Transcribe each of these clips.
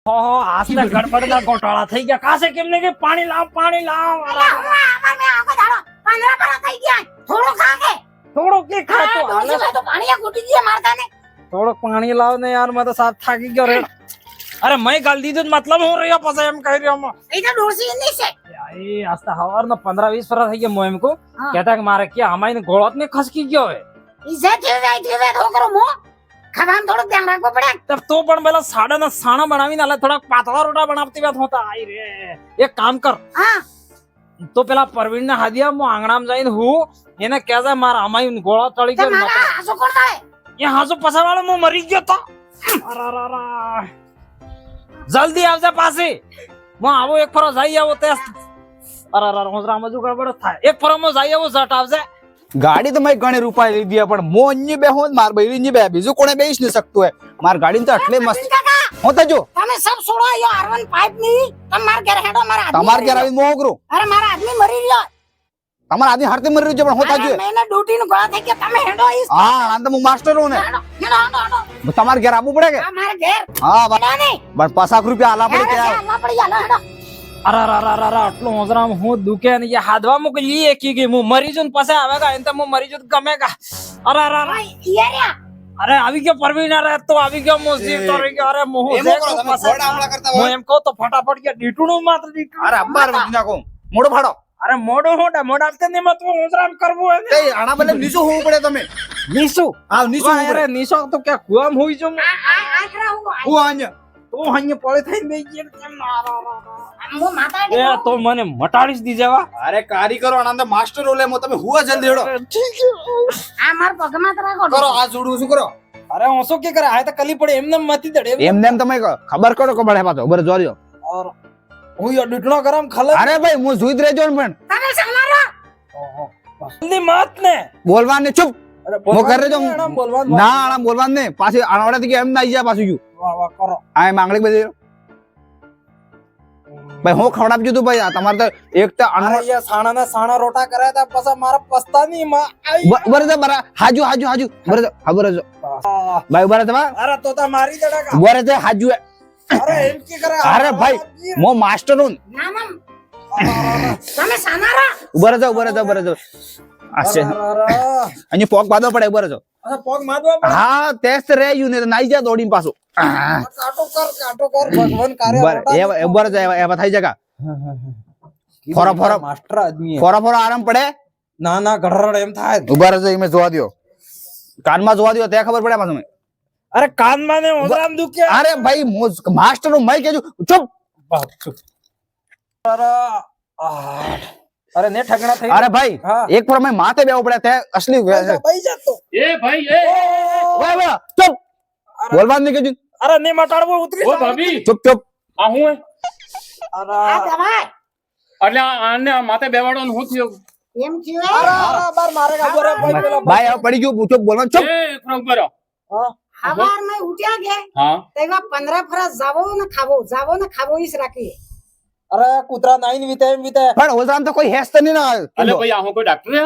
आज तक गड़बड़ ना घोटाला થઈ ગયા કાસે કેમ ને કે પાણી લાવ થોડો કે ખાતો થોડો પાણી લાવ ને યાર मैं तो साथ થાકી ગયો રે अरे मैं गाल દીધું मतलब હું રહ્યો પછી એમ કહી રહ્યો એ તો ડોરસી નહીં છે એ આસ્તા હવાર નો 15-20 ફરા થઈ ગયા મોય એમ કો કહેતા કે મારે કે અમાઈને ગોળત ને ખસકી ગયો હે ઈસે થે છોકરો મો ખાવાનું થોડું ધ્યાન રાખવું પડે તબ તો પણ પેલા સાડા સાણા બનાવીને આલે થોડા પાતળા રોટા બનાવતી વાત હોતા આઈ રે એક કામ કર હા તો પેલા પરવીન ને હાદિયા મો આંગણામાં જઈને હું એને કહેજે મારા અમાઈ ગોળો ચડી ગયો નતો હાસુ કોણ થાય એ હાસુ પસાવાળો મો મરી ગયો તો અરારારા જલ્દી આવજે પાસે મો આવો એક ફરો જઈ આવો તે અરારારા હોજરામાં જો ગડબડ થાય એક ફરો મો જઈ આવો જટ આવજે गाड़ी तो मैं गणे रूपा ले दिया पण मो अन्य बे हो मार बहिरी ने बे बीजो कोने बेइस न सकतो है मार गाड़ी तो अटले मस्त होता जो તમે સબ છોડો યો R1 પાઇપ ની તમાર ઘરે હેડો મારા તમાર ઘરે આવી મોગરો અરે મારા આદમી મરી રહ્યો તમાર આદમી હરતે મરી રહ્યો પણ હોતા જો મેને ડ્યુટી નું ગળા થઈ ગયા તમે હેડો ઈ हां આનંદ મુ માસ્ટર હું ને હેડો તમાર ઘરે આવું પડે કે મારા ઘર हां નહીં બસ 50 રૂપિયા આલા પડે કે આલા પડી આલો હેડો અરારારારા આટલો હોજરામ હું દુખે ને યા હાદવા મોકલી એકી કે હું મરી જઉં પછી આવેગા એમ તો હું મરી જઉં ગમેગા અરારારા ઈયા અરે આવી ગયો પરવીન અરે તો આવી ગયો મોસી તો રહી ગયો અરે મોહ એમ કરો તમે ઘોડા હમલા કરતા હું હોય એમ કહું તો ફટાફટ કે ડીટુણું માત્ર ડીટુણું અરે અબ્બાર વજના કો મોડો ફાડો અરે મોડો મોડા આપતે ને મત હોજરામ કરવું હે એ આના બલે નીચો હોવું પડે તમે નીસુ હા નીચો હોવું અરે નીસો તો કે કુવામ હોઈ જો આખરા હું આન્ય તો હanye પડે થઈને બેઈ ગયો કેમ મો માતા એ તો મને મટાડીશ દીજેવા અરે કારીગરો આનંદ માસ્ટર ઓલે મો તમે હુવા જલ્દી હેડો ઠીક છે આ માર પગમાં તરાકો કરો આ જોડું શું કરો અરે હું શું કે કરે આ તો કલી પડે એમને મતી દડે એમને એમ તમે ખબર કરો કે બળે પાછો બરે જોર્યો और હું યો ડીટણો ગરમ ખલે અરે ભાઈ હું જોઈત રહેજો ને પણ તમે સમારો ની માત ને બોલવા ને ચૂપ અરે હું કરે જો બોલવા ના આણા બોલવા ને પાછી આણવાડા થી એમ ના આઈ જાય પાછું વાહ વાહ કરો આ માંગણી બધી ભાઈ હું ખવડાવજો તું ભાઈ તમારે તો એક તો અરે યા સાણા રોટા કર્યા હતા પછી મારા પસ્તાની માં આવી બરે તો બરા હાજુ બરે તો ખબર જ ભાઈ બરે તો અરે તો તા મારી દડા બરે તો હાજુ અરે એમ કે કરે અરે ભાઈ મો માસ્ટર હું ના મમ તમે સમારો બરે તો આશે અને પોક બાદો પડે બરે તો અરે પગ માદવા હા ટેસ્ટ રે યુ ને નાઈ જા દોડીને પાછો કાટો કર ભગવાન કાર્ય બરે એ બરે તો એવા થઈ જગા ફોરા માસ્ટર આદમી ફોરા આરામ પડે ના ના ગઢરડ એમ થાય ઉભા રહેજો એમે જોવા દ્યો કાનમાં જોવા દ્યો તે ખબર પડે પાછું અરે કાનમાં ને ઓદરામ દુખે અરે ભાઈ માસ્ટર નું મય કેજો ચૂપ અરે ને ઠગણા થઈ અરે ભાઈ એક પર મેં માથે બેવો પડે તે અસલી ભાઈ જતો એ ભાઈ એ વાહ ચૂપ બોલવા નહીં કેજો અરે ને મટાડવો ઉતરી ઓ ભાભી ચૂપ આ હું હે? અરે આ દવાઈ એટલે આને માથે બેવાડવાનું હું થયું એમ થયું અરે બાર મારેગા બોરે ભાઈ પેલા ભાઈ હવે પડી ગયું ચૂપ બોલવા ચૂપ એ ખરો ઉપર આવો. હવાર મે ઉઠ્યા કે હા તેવા 15 ફરસ જાવો ને ખાવો ઈસ રાખી અરે કૂતરા નાઈન વિતે એમ વિતે પણ ઓલરામ તો કોઈ હેસ્ત નહીં ના અલે ભાઈ આ હું કોઈ ડોક્ટર હે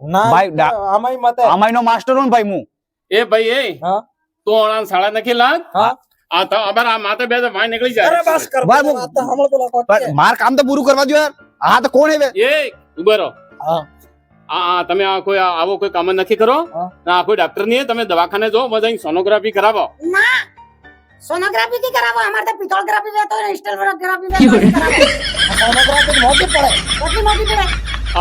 ના ભાઈ, આમાંય મતે આમાઈનો માસ્ટર હું ભાઈ હું એ ભાઈ એ હા તો આણા સાડા નખી લાગ હા આ તો અબર આ માથે બે વાય નીકળી જાય અરે બસ કર ભાઈ, વાત તો હમણાં પેલા કોટ પણ માર કામ તો પૂરું કરવા દો યાર હા તો કોણ હે એ ઉભા રહો હા આ તમે આ કોઈ આવો કોઈ કામ નથી કરો હા. ના આ કોઈ ડોક્ટર નહીં હે. તમે દવાખાને જો બધા સોનોગ્રાફી કરાવો ના સોનોગ્રાફી થી કરાવો અમાર તો પિત્તોળગ્રાફી વેતો ને સ્ટેલોગ્રાફી વેતો સોનોગ્રાફી મોટી પડે કેટલી મોટી પડે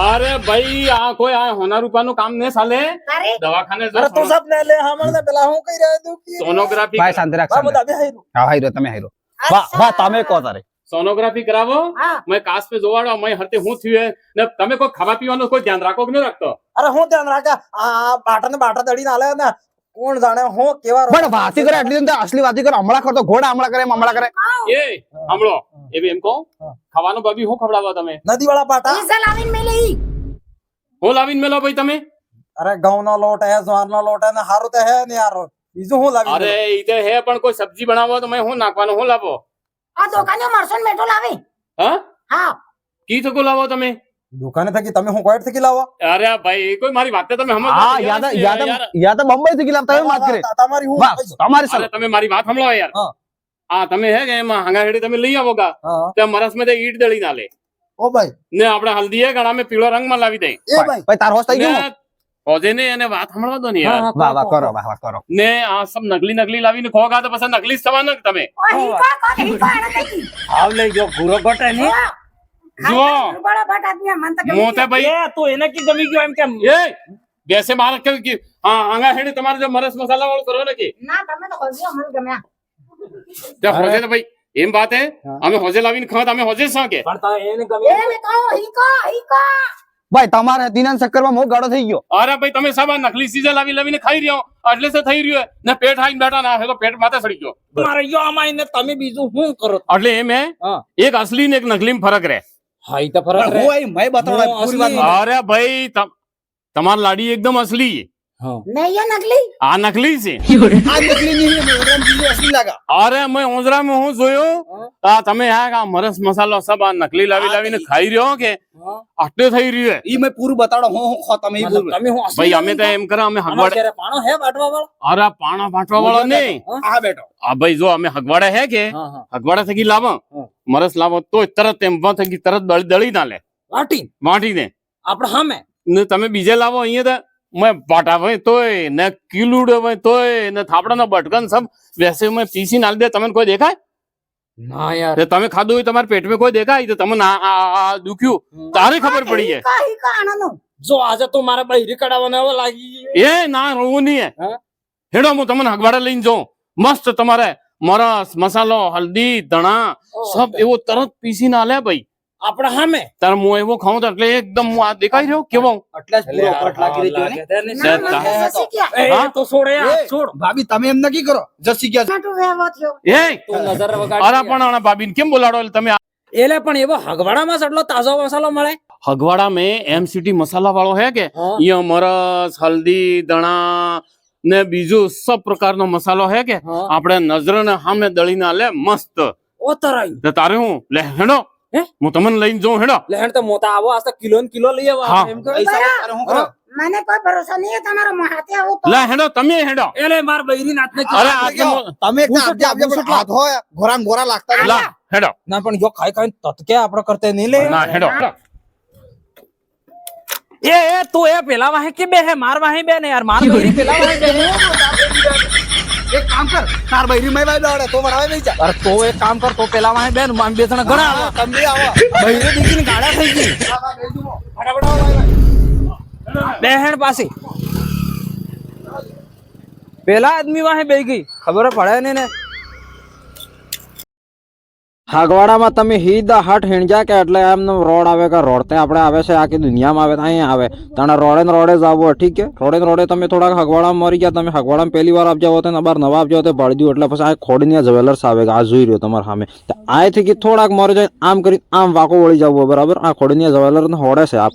અરે ભાઈ આ કોઈ આ હોના રૂપાનું કામ ને સાલે તારે દવાખાને અરે તો જો સબ ને લે હમણાં પેલા હું કહી રહ્યો તું કે સોનોગ્રાફી ભાઈ શાંતિ રાખ બા શાંતિ બધા રાખ. બે હાઈરું હા હાઈરો તમે હાઈરો વાહ તમે કહો તારે સોનોગ્રાફી કરાવો હા મેં કાસ પે જોવાડો મેં હરતે હું થયું હે ને તમે કોઈ ખાવા પીવાનું કોઈ ધ્યાન રાખો કે નહીં રાખતો અરે હું ધ્યાન રાખે આ બાટા દડીને આલે ને કોણ જાણે હું કેવા પણ વાતી કરે એટલી તો અસલી વાતી કરે હમણાં કરતો ઘોડા હમણાં કરે એમ હમણાં કરે એ સાંભળો એવી એમ કહો ખાવાનું ભાભી હું ખવડાવો તમે નદી વાળા પાટા ડીઝલ આવીને મેલી હું લાવીને મેલો ભાઈ તમે અરે ઘઉં નો લોટ હે જ્વાર નો લોટ હે ને હારું તો હે ને યાર બીજું હું લાવી અરે ઈતે હે પણ કોઈ સબ્જી બનાવો તો મેં હું નાખવાનું હું લાવો આ દુકાને મરસન મેઠો લાવી હા હા કી થકો લાવો તમે દુકાને થકી તમે હું કોઈટ થકી લાવો અરે ભાઈ કોઈ મારી વાત તમે સમજ હા યાદ બંબઈ થી ગિલા તમે વાત કરે તમારી હું વાહ તમારી અરે તમે મારી વાત સાંભળો યાર હા. આ તમે હે કે એમાં હાંગા હેડી તમે લઈ આવો ગા હા ત્યાં મરસ માં ઈટ દળી ના લે ઓ ભાઈ ને આપણે હલ્દી હે ગળા માં પીળો રંગ માં લાવી દે એ ભાઈ તાર હોશ થઈ ગયો ને હોજે ને એને વાત સાંભળવા દો ને યાર વાહ વાહ કરો વાહ વાહ કરો ને આ સબ નકલી લાવીને ખોગા તો પછી નકલી જ થવાના ને તમે ઓ હીકા કો હીકા આના કઈ હાવ લઈ ગયો ઘૂરો ઘટે ને જુઓ બડા બટ આદમી મન તો મોતે ભાઈ એ તું એને કી ગમી ગયો એમ કેમ એ બેસે માર કે હા હાંગા હેડી તમારે જો મરસ મસાલા વાળું કરો ને કે ના તમે તો હોજ્યો મન ગમ્યા ત્યાં હોજે તો ભાઈ એમ વાત હે અમે હોજે લાવીને ખાવા અમે હોજે શું કે પણ તારે એને ગમી એ મે કહો હીકા ભાઈ તમારે દીના ચક્કરમાં મો ગાડો થઈ ગયો અરે ભાઈ તમે સાબા નકલી સીઝા લાવીને ખાઈ રહ્યો એટલે સે થઈ રહ્યો ને પેટ હાઈને બેઠા ના હે તો પેટ માથે સડી ગયો મારે યો આમાં એને તમે બીજું શું કરો એટલે એમ હે હા એક અસલી ને એક નકલી માં ફરક રહે હા ઈ તો ફરક રહે હું આઈ મેં બતાવડા હું પૂરી વાત અસલી- અરે ભાઈ તમાર લાડી એકદમ અસલી હા નહીં ये नकली આ નકલી છે આ નકલી નહીં મેં ઓરમ બીજું અસલી લાગા અરે મેં ઓંજરામાં હું જોયું આ તમે આ મરસ મસાલો સબ આ નકલી લાવીને ખાઈ રહ્યો કે હા. આટલે થઈ રહ્યું ઈ મેં પૂરું બતાવડો હું ખો તમે ઈ મતલબ બોલ તમે હું અસલી ભાઈ અમે તો ગમી એમ કરે અમે અમારા હગવાડે ઘરે પાણો હે બાટવા વાળો અરે પાણા ભાંટવા વાળા નહીં આ બેઠો આ ભાઈ જો અમે હગવાડે હે કે હા હા હગવાડા થકી લાવો હા. મરસ લાવો તો તરત એમ થકી તરત દળી ના લે વાટી વાટીને આપણે સામે ને તમે બીજે લાવો અહીંયા તો મેં પાટા હોય તોય ને કિલુડો હોય તોય ને થાપડાનો બટકન સબ વેસે મેં પીસી નાલ દે તમને કોઈ દેખાય ના યાર તે તમે ખાધું હોય તમારા પેટમાં કોઈ દેખાય તો તમને આ દુખ્યું તારે ખબર પડી જાય हीका आना જો આજે તો મારે બૈરી કડાવવાને હવે લાગી ગઈ. એ ના રોવું નહીં હા? હેડો હું તમને હગવાડા લઈને જાઉં મસ્ત તમારે મરસ મસાલો હલ્દી ધણા સબ એવો તરત પીસી ના લે ભાઈ આપણે સામે તારે હું એવો ખાઉં તો એટલે એકદમ હું આ દેખાઈ રહ્યો કેવો એટલે જ પૂરો કટ લાગી રહ્યો ને લાગે છે ને. છે. ना मैं ससी क्या એ, હા? તો છોડ એ હાથ એ, છોડ ભાભી તમે એમ નક્કી કરો જસી ગયા ना तू वेवो थियो એ તું નજર અરે વગાડી પણ આના ભાભીને કેમ બોલાડો એટલે તમે એલે પણ એવો હગવાડામાં સટલો તાજો મસાલો મળે હગવાડા મેં એમસીટી મસાલા વાળો હે કે હા. અહીંયા મરસ હલ્દી ધણા ને બીજું સબ પ્રકારનો મસાલો હે કે હા. આપણે નજરને સામે દળીને લે મસ્ત ઓ તરાઈ તો તારે હું લે હેડો હે? હું તમને લઈને જાઉં હેડો લેણ તો મોટા આવો આસ્તે કિલો ને કિલો લઈ આવો હા. એમ કહો. પૈસા તારે હું કરો मैंने कोई भरोसा नहीं है तुम्हारा हाथे आओ तो લે હેડો તમે હેડો એલે માર બૈરી નાથ ને અરે આટલે તમે એક આપજે આપજે પણ હાથ હોય ઘોરા ને ઘોરા લાગતા જ લા હેડો ના પણ જો ખાઈ ખાઈ તતકે આપણે કરતે નહીં લે ના હેડો એ તું એ પેલા વાહે કે બે હે માર વાહે બે ને યાર માર બૈરી પેલા વાહે બે હે. એક કામ કર તાર બૈરી મેં વાય દોડે તો વરાવે નહીં જા અરે તો એક કામ કર તો પેલા વાહે બે ને માન બે જણા ઘણા આવો તમે આવો બૈરી દીકરીને ગાડા થઈ ગઈ ફટાફટ આવો ભાઈ. બેહેણ પાછી પેલા આદમી વાહે બે ગઈ ખબર પડે નહીં ને હગવાડામાં તમે હીદા હટ હિણજા કે એટલે એમને રોડ આવે કે રોડ તે આપણે આવે છે આખી દુનિયામાં આવે તો અહીંયા આવે તને રોડે ને રોડે જ આવો ઠીક છે રોડે ને રોડે તમે થોડાક હગવાડામાં મરી ગયા તમે હગવાડામાં પહેલી વાર આપજાવો તો બાર નવા આપજાવો તો પાડી દઉં એટલે પછી આ ખોડીને જ્વેલર્સ આવે કે આ જોઈ રહ્યો તમારા સામે તો આથી કે થોડાક મરી જાય આમ કરી આમ વાકો વળી જવું બરાબર આ ખોડીને જ્વેલર ને હોડે છે આ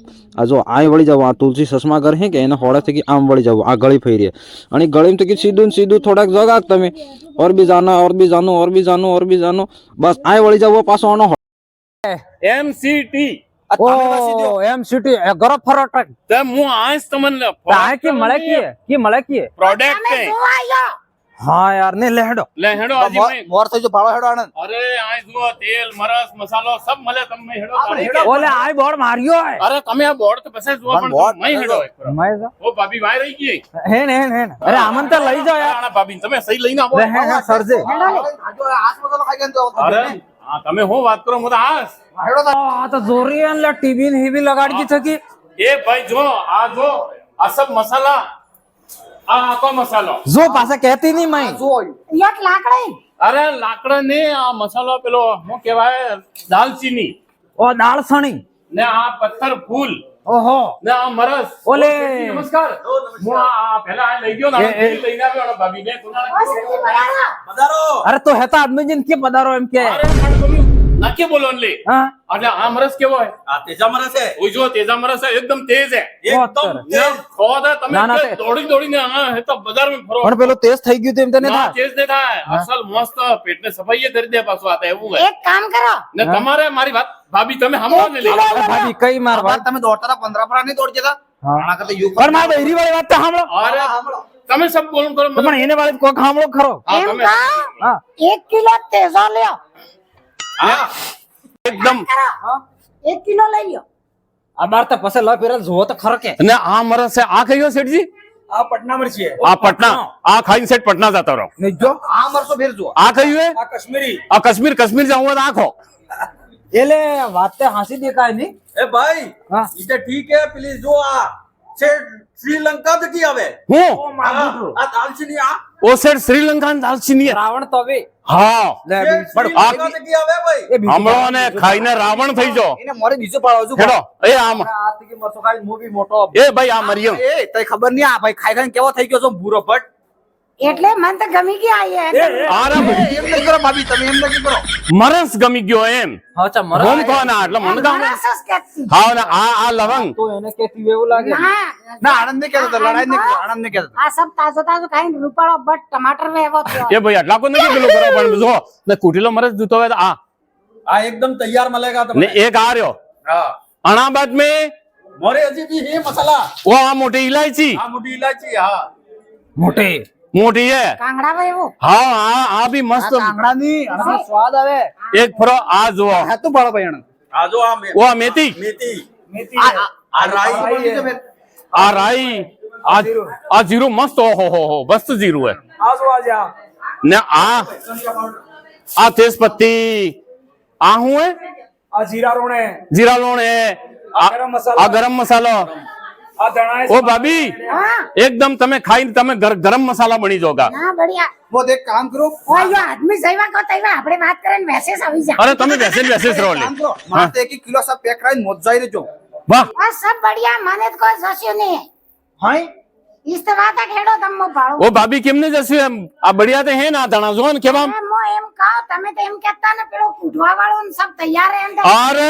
જો આ વળી જવું આ તુલસી ચશ્મા ઘર હે કે એને હોડે થી આમ વળી જવું આ ગળી ફેરી અને ગળીમાં તો સીધું ને સીધું થોડાક જગા તમે और भी जाना और भी जानो और भी जानो और भी जानो बस आए वળી जाओ पासो आनो એમસીટી ओ एम सिटी गरब फरोटक તે હું આજ તમને काय की मळे की मळे की પ્રોડક્ટ मैं जो आयो हां यार ने लेहडो લે હેડો આજે મેં મોર થઈ જો ભાળો હેડો આનંદ અરે આ જુઓ તેલ મરસ મસાલો સબ મળે તમને હેડો તાળી કે. ओले आय बोर्ड मारियो है અરે તમે આ બોર્ડ તો પછી જુઓ પણ બોર્ડ તમે હેડો એક વાર. मैं जा ઓ ભાભી વાય રહી ગઈ हेन अरे आमन तो लई जाओ यार આના ભાભી તમે સહી લઈને આવો ले है सरजे આજો હાથ મસાલો ખાઈ ગયા તો અરે હા તમે હું વાત કરો હું તો હાસ હેડો आ तो जोरी अन ला टीवी ने भी लगाड़ की थकी એ ભાઈ જો આ સબ મસાલા આ આખો મસાલો जो पासा कहती नहीं मैं જો एक लाकड़ी અરે લાકડા ને આ મસાલો પેલો શું કહેવાય દાલચીની ओ दाल सणी ને આ પથ્થર ફૂલ ओहो ને આ મરસ ઓલે. નમસ્કાર હું આ પહેલા આ લઈ ગયો ને એ. લઈને આવ્યો અને ભાભી ને ओ सिटी बनाना પધારો अरे तो है तो आदमी जिन के पधारो एम के અરે પણ તમે નાકે બોલો ને हां એટલે આ મરસ કેવો હોય આ તેજા મરા છે ઓય જો તેજા મરસ છે એકદમ તેજ છે એકદમ ને ખોદ હે, તમે ના, ના, કે દોડીને આ હે તો બજારમાં ફરો પણ પેલો તેજ થઈ ગયું તેમ તને ના થા તેજ નહીં થાય અસલ મસ્ત પેટને સફાઈ કરી દે પાછું આ તો એવું હોય एक काम करो ને તમારે મારી વાત ભાભી તમે સાંભળો ને લે અરે ભાભી કઈ માર અમાર તમે દોડતા 15 ફરા નહીં દોડ જતા હા. આના કરતા યુગ પણ માર બૈરી વાળી વાત તો સાંભળો અરે તમે સબ બોલન કરો તો પણ એને વાળે કોઈ ખામળો ખરો હા, એમ તમે કહો હા 1 કિલો તેજો લ્યો હા એકદમ 1 કિલો લઈ લ્યો આ બાર તો પછી લો પેલા જોવો તો ખરો કે ને આ મરસ છે આ કયો શેઠજી આ પટના માં છે આ પટના આ ખાઈને શેઠ પટના જતો રહો ને જો આ મરસો ફેર જો આ કયું હે આ કાશ્મીરી આ કશ્મીર જાઉં તો આખો એટલે વાત તે હાંસી દેખાય ની ए भाई हाँ। इसे ठीक है प्लीज जो आ से श्रीलंका तक की आवे હું आ दालचीनी आ ઓ શેઠ શ્રીલંકા દાલચીની રાવણ તો હવે હા લે से પણ श्रीलंका तक की आवे भाई એ બીજું હમણો ને ખાઈને રાવણ થઈ જો એને મોરે બીજો પાડો છું હેડો એ આમ આ થી મરસો ખાઈ મૂવી મોટો એ ભાઈ આ મરિયમ એ તઈ ખબર નહીં આ ભાઈ ખાઈ ખાઈને કેવો થઈ ગયો છો ભૂરો ભટ એટલે મન તો ગમી ગયા એ આરામ એમ નહીં કરો ભાભી તમે એમ નહીં કરો મરસ ગમી ગયો એમ હા ચા મર ગોમ તો ના એટલે મને કામ માણસ જ કહેતી. હા ને આ લવંગ તો એને કેતી એવું લાગે ના ના આનંદ ને કહેતો લડાઈ ને આનંદ ને કહેતો આ સબ તાજો તાજો ખાઈને રૂપાળો બટ ટમાટર વેવો થયો એ ભાઈ આટલા કો નથી કિલો કરો પણ જો ને કુટીલો મરસ જૂતો હોય તો આ आ एकदम तैयार मिलेगा ને तुम्हें એક આ રહ્યો हाँ અણાબાદ में मोरे अजी भी है मसाला वो આ મોટી ઇલાયચી हाँ मोटी इलायची हाँ મોટે મોટી હે કાંગડા વેવો હા આ બી મસ્ત કાંગડાની આનો સ્વાદ આવે એક ફરો આ જુઓ હા તો પાડો ભાઈ આણંદ आ जो आ ઓ આ મેથી मेथी આ राई આ રાઈ આ જીરું મસ્ત ઓહો મસ્ત જીરું હે આજો આજા ને આ તેજપત્તી આ હું હે આ જીરા રોણે જીરા લોણ હે ગરમ મસાલો. આ ગરમ મસાલો આ ધણા ઓ ભાભી હા એકદમ તમે ખાઈને તમે ગરમ મસાલા બની જોગા ના બઢિયા वो देख काम करो ઓય યો આદમી જઈવા કો તઈવા આપણે વાત કરીને મેસેજ આવી જા અરે તમે બેસે રહો લે काम करो मारते 1 किलो सब पैक कराइन मोज जाई रेजो વાહ આ સબ બઢિયા મને તો કોઈ જોસ્યું નહીં हाय ઈસ તો વાત ખેડો તમ ભાળો ઓ ભાભી કેમને જશે એમ આ બઢિયા તે હે ના ધણા જો ને કેવા મો એમ કહો તમે તો એમ કહેતા ને પેલો કૂટવા વાળો ને સબ તૈયાર હે અંદર અરે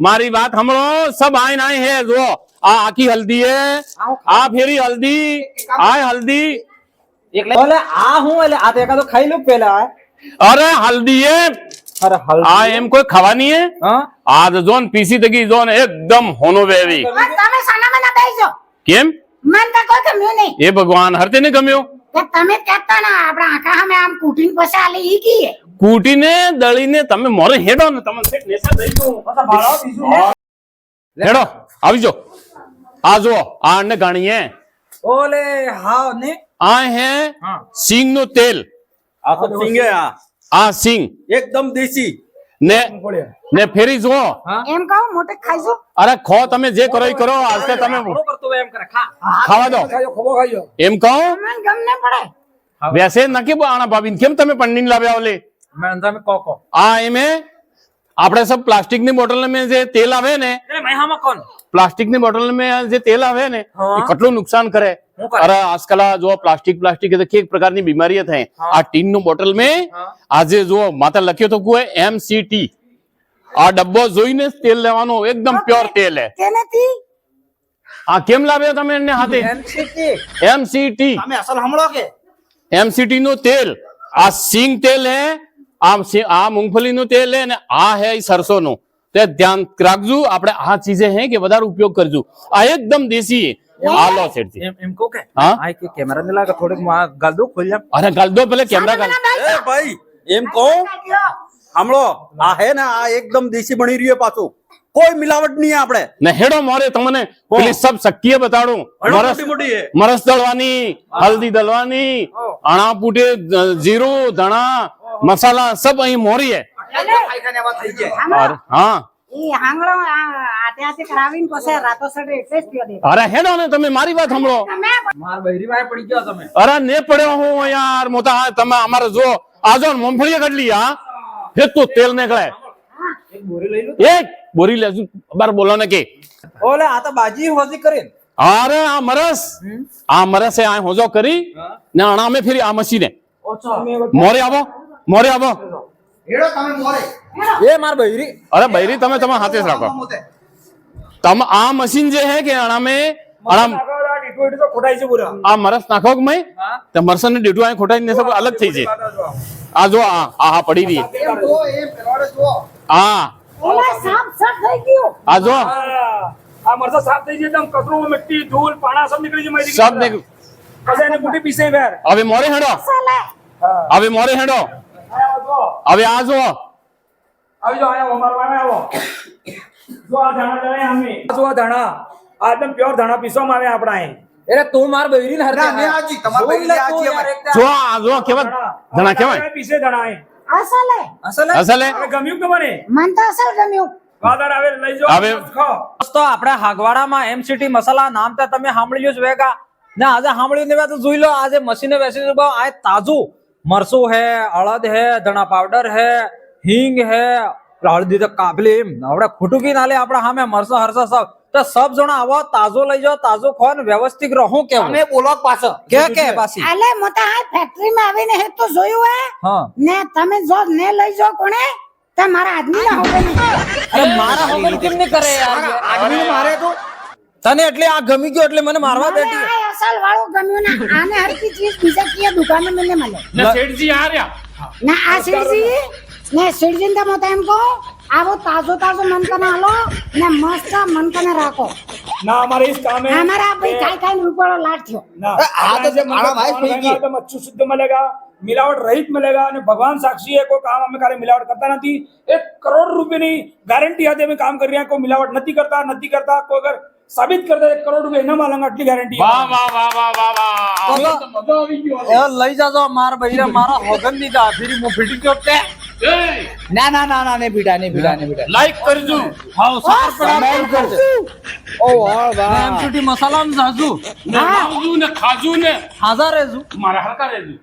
મારી વાત સાંભળો સબ આય હે જો આ આખી હલ્દી હે આ ફેરી હલ્દી આ હલ્દી એટલે ઓલે આ હું એટલે આ તો એકાદો ખાઈ લઉં પેલા અરે હલ્દી હે અરે હલ આ એમ કોઈ ખાવાની હે હા આ તો જોન પીસી તકી જોન એકદમ હોનો વેવી પણ તમે સાના મના બેસજો કેમ મન તો કોઈ ગમ્યું નહીં એ ભગવાન હરતે ને ગમ્યો કે તમે જ કહેતા ને આપણા આખા અમે આમ કૂટીને પછી આલી ઈ ગઈ હે. કૂટીને દળીને તમે મોરે હેડો ને તમે શેઠ નેસા દઈ દો પાછા ભાળો બીજું હેડો આવજો આ જો આ ને ગાણી હે ઓલે હા ને આ હે હા સિંગ નું તેલ आ सब सिंग है हाँ આ સિંગ एकदम देसी ને ને ફેરી જો એમ કહો મોટે ખાઈજો અરે ખો તમે જે કરો એ કરો આજ તો તમે થોડો કરતો હોય એમ કરે ખા ખાવા દો ખાયો ખોબો ખાયો એમ કહો મને ગમને પડે વૈસે નકી આણા ભાભી કેમ તમે પન્ની લાવ્યા ઓલે મેં અંદર में કોકો આ એમે આપણે સબ પ્લાસ્ટિક ની બોટલ में જે તેલ આવે ને એટલે મેં હામાં કોણ પ્લાસ્ટિક ની બોટલ में જે તેલ આવે ને હા. એ કેટલું નુકસાન કરે શું કરે? અરે આજકાલ આ જો પ્લાસ્ટિક એટલે કેક પ્રકારની બીમારીઓ થાય આ ટીન નું બોટલ में આજે જો માથે લખ્યો તો કોઈ MCT આ ડબ્બો જોઈને જ તેલ લેવાનો એકદમ પ્યોર તેલ હે કેનેથી આ કેમ લાવ્યો તમે એને હાથે MCT તમે અસલ હમળો કે MCT નું તેલ આ સિંગ તેલ હે આ મૂંગફલી નું તેલ હે ને આ હે સરસો નું તે ધ્યાન રાખજો આપણે આ ચીજે હે કે વધારે ઉપયોગ કરજો આ એકદમ દેશી હે આ લો શેઠજી એમ કો કે હા આ કે કેમેરા ને લાગે થોડીક માં ગાલ દો ખોલ જા અરે ગાલ દો પેલે કેમેરા ગાલ ए भाई एम कहो हमलो आ है ना आ एकदम देसी बनी रही है पाछो कोई मिलावट नहीं है आपड़े ને હેડો મોરે તમને પેલી સબ શક્ય બતાડું મરસ मोटी मोटी है મરસ દળવાની હલ્દી દળવાની અણા પૂટે જીરું ધણા મસાલા સબ અહીં મોરી હે ખાઈ ખાઈને આવા થઈ જાય અરે હા ઈ હાંગળો આતે આતે કરાવીને પછી રાતો સડે એટલે જ પીઓ દે અરે હેડો ને તમે મારી વાત સાંભળો તમે માર બૈરી ભાઈ પડી ગયો તમે અરે ને પડ્યો હું યાર મોટા હા તમે અમારે જો આજો ને મૂંગફળી કટલી હા ફેર તો તેલ નીકળે એક બોરી લઈ લો એક બોરી લેજો બાર બોલો ને કે ઓલે આ તો બાજી હોજી કરે અરે આ મરસ એ આ હોજો કરી ને અણા અમે ફેરી આ મસીને ઓછો મોરે આવો હેડો તમે મોરે એ માર બૈરી અરે બૈરી તમે તમારા હાથે જ રાખો મોતે તમે આ મશીન જે હે કે અણા में અણા ડીટો ડીટો ખોટાઈ છે પૂરા આ મરસ નાખો કે મય તે મરસન ને ડેટુ આ ખોટાઈ ને સબ અલગ થઈ જાય આ જો આ પડી રહી એમ જો એમ પેલોડે જો આ ઓલા સાફ સાફ થઈ ગયું આ જો આ મરસા સાફ થઈ જાય એકદમ કચરો મિટ્ટી ધૂળ પાણા સબ નીકળી જાય મારી સબ ને પછી એને બુટી પીસે વેર હવે મોરે હેડો હવે મોરે હેડો હવે આ જો આવી જો આયા અમાર વાને આવો જો આ ધાણા જણે આમે જો આ ધાણા આ એકદમ પ્યોર ધાણા પીસવામાં આવે આપણા અહીં અરે તું માર બૈરી ને હરતા ના, હાજી, તમાર બૈરી હાજી અમારે. જો આ જો કેવા ધણા કેવાય પીસે ધાણા અહીં અસલ હે અસલ હે હવે ગમ્યું કે મને મન તો અસલ ગમ્યું વાદાર આવે લઈ જાઓ હવે- ખાઓ દોસ્તો આપણે હાગવાડામાં એમસીટી મસાલા નામ તો તમે સાંભળ્યું જ વેગા ને આજે સાંભળ્યું ને તો જોઈ લો આજે મશીને બેસી બહુ આ તાજું મરસું હે અળદ હે ધણા પાવડર હે હિંગ હે હળદી તો કાબલી એમ આપણે ખોટું ના લે આપણે સામે મરસા હરસા સબ તો સબ જણા આવો તાજો લઈ જાઓ તાજો ખાઓ ને વ્યવસ્થિત રહું કેવું અમે બોલો પાછો કે પાછી આલે મોટા આ ફેક્ટરી માં આવીને હે તો જોયું હે હા ને તમે જો ને લઈ જાઓ કોણે તે મારા આદમી ના હોવે નહીં અરે મારા વગર કેમ નહીં કરે યાર આદમી મારે તો તને એટલે આ ગમી ગયો એટલે મને મારવા બેઠી આ અસલ વાળું ગમ્યું ના આને હરકી ચીજ બીજા કીએ દુકાને મને મળે ને શેઠજી આ રહ્યા ના આ શેઠજી ને શેઠજી ને મોટા એમ કહો આવો તાજો તાજો મન કને હાલો ને મસ્ત મન કને રાખો ના हमारे इस काम में અમારા ભાઈ કાઈ કાઈ રૂપિયો લાટ થયો ना આ તો આના ભાઈ થઈ ગઈ एकदम अच्छू शुद्ध मिलेगा मिलावट रहित मिलेगा અને ભગવાન સાક્ષી है કોઈ કામ અમે ખાલી મિલાવટ કરતા નથી 1 કરોડ રૂપિયાની ગારંટી સાથે અમે કામ કરી રહ્યા કોઈ મિલાવટ નથી કરતા કોઈ અગર સાબિત કરતા 1 કરોડ રૂપિયા એના માલંગ આટલી ગારંટી વાહ વાહ વાહ વાહ વાહ વાહ હવે તો મજા આવી ગયો લઈ જાજો માર ભૈયા મારા હોગન દીધા ફીરી મો ફીટી ગયો તે એ ના ના ના ના ને બીટા ને બીટા ને બીટા લાઈક કરજો હાઉ સાર કમેન્ટ કરજો ઓ વાહ વાહ એમસીટી મસાલા માં જાજુ ને ખાવજો ને ખાજો ને હાજર રહેજો મારા હરકા રહેજો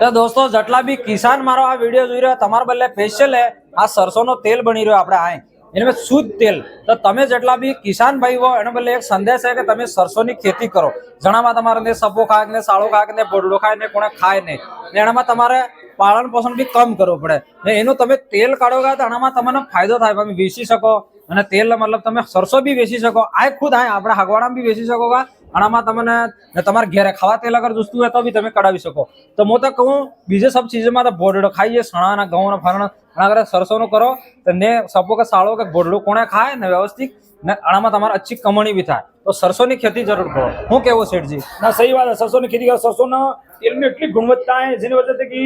તો દોસ્તો જેટલા બી કિસાન મારો આ વિડિયો જોઈ રહ્યો તમારા બદલે સ્પેશિયલ હે આ સરસોનો તેલ બની રહ્યો આપણે આ એનું શુદ્ધ તેલ તો તમે જેટલા બી કિસાન ભાઈ હો એનો બદલે એક સંદેશ છે કે તમે સરસોની ખેતી કરો જણામાં તમારે ને સપો ખાય ને સાળો ખાય ને બોરડો ખાય ને કોણે ખાય નહીં ને એનામાં તમારે પાલન પોષણ બી કમ કરવું પડે ને એનું તમે તેલ કાઢોગા તો એનામાં તમને ફાયદો થાય તમે વેચી શકો અને તેલ મતલબ તમે સરસો બી વેચી શકો આ ખુદ આ આપણે હાગવાડામાં બી વેચી શકો આનામાં તમને તમારે ઘેરે ખાવા તેલ અગર જોતું હોય તો બી તમે કઢાવી શકો તો હું તો કહું બીજે સબ ચીજોમાં તો બોરડો ખાઈએ સણાના ઘઉં ફરણ અગર સરસોનું કરો તો ને સપો કે સાળો કે બોરડો કોણે ખાય ને વ્યવસ્થિત ને આનામાં તમારે अच्छी કમાણી બી થાય તો સરસોની ખેતી જરૂર કરો હું કેવું શેઠજી ना सही बात है सरसों की खेती का सरसों ना तेल में इतनी गुणवत्ता है जिसकी वजह से कि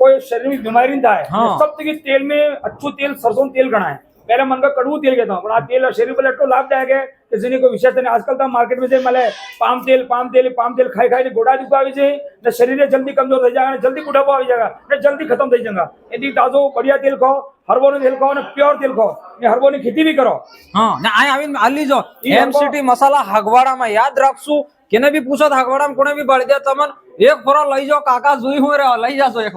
कोई शरीर में बीमारी नहीं था हाँ। सब के तेल में अच्छू तेल सरसों तेल गणा है पहले मन का कड़वू तेल कहता हूँ पर आ तेल शरीर पर એટલો લાભદાયક है કે જેની કોઈ વિશેષ નહીં આજકાલ તો માર્કેટ में જે મળે પામ તેલ ખાઈ ખાઈને ગોડા દુખા આવી જાય ને શરીર જલ્દી કમજોર થઈ જાય અને જલ્દી બુઢાપો આવી જાય ને જલ્દી ખતમ થઈ જાય એથી તાજો બઢિયા તેલ ખાઓ હરબોનું તેલ ખાઓ અને પ્યોર તેલ ખાઓ ને હરબોની ખેતી બી કરો હા ને આ આવીને આલી જો એમસીટી મસાલા હગવાડામાં યાદ રાખશું કેને બી પૂછો તો હગવાડામાં કોને બી બળી દે તમને એક ફરો લઈ જાઓ કાકા જોઈ હું રહ્યો લઈ જાશો એક